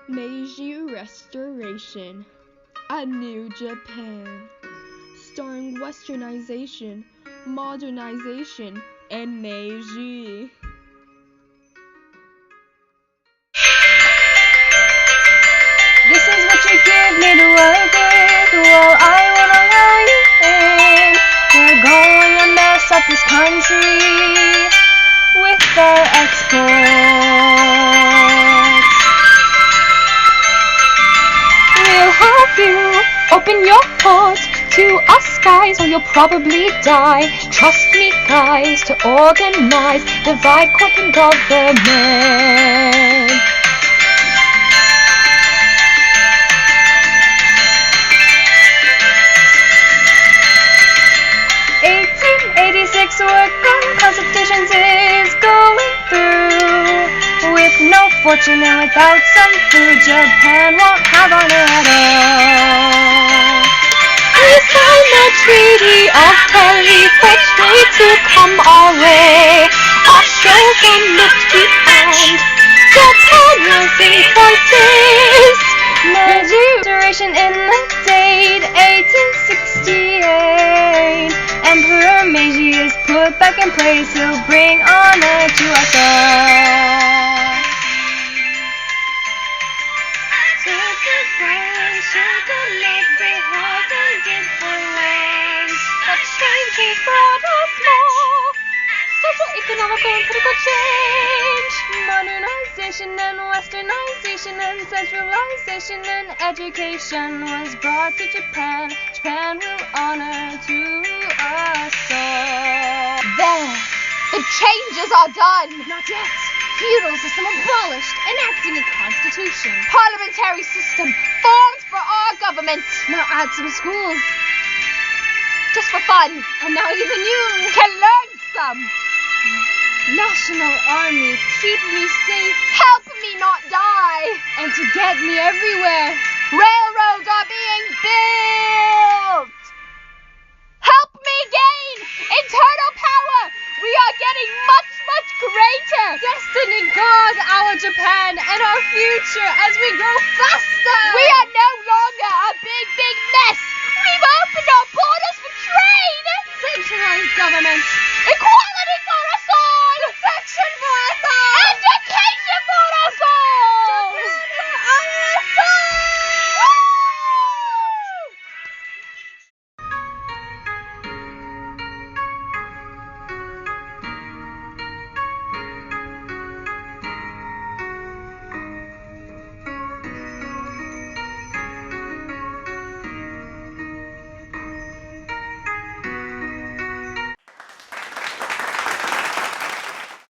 Meiji Restoration, A New Japan, starring westernization, modernization, and Meiji. This is what you give me to work with. Well, I won't allow you in. We're going to mess up this country with our exports. We'll have you open your heart to us guys, or you'll probably die. Trust me guys, to organize, divide corporate government. 1886 work on constitutions is going through. With no fortune and without some food, Japan won't have on it at all. We signed the Treaty of Paris, which way to come our way. Australia looked behind. Japan was in crisis. Meiji Restoration in the date 1868. Emperor Meiji is put back in place. He'll bring honor to us all. Shake the leg, they haven't did for legs. But change has brought us more. Social, economical, and political change. Modernization and westernization and centralization and education was brought to Japan. Japan will honor to us all. There, the changes are done. Not yet. Feudal system abolished, enacting a constitution. Parliamentary system formed for our government. Now add some schools. Just for fun. And now even you Can learn some. National Army, keep me safe Help me not die. and to get me everywhere. Railroads are being built. Help me gain internal power. We are getting much, much greater. Destiny guard our Japan and our future as we grow faster. We are no longer a big, big mess. We've opened our borders for trade. centralized government. Equality.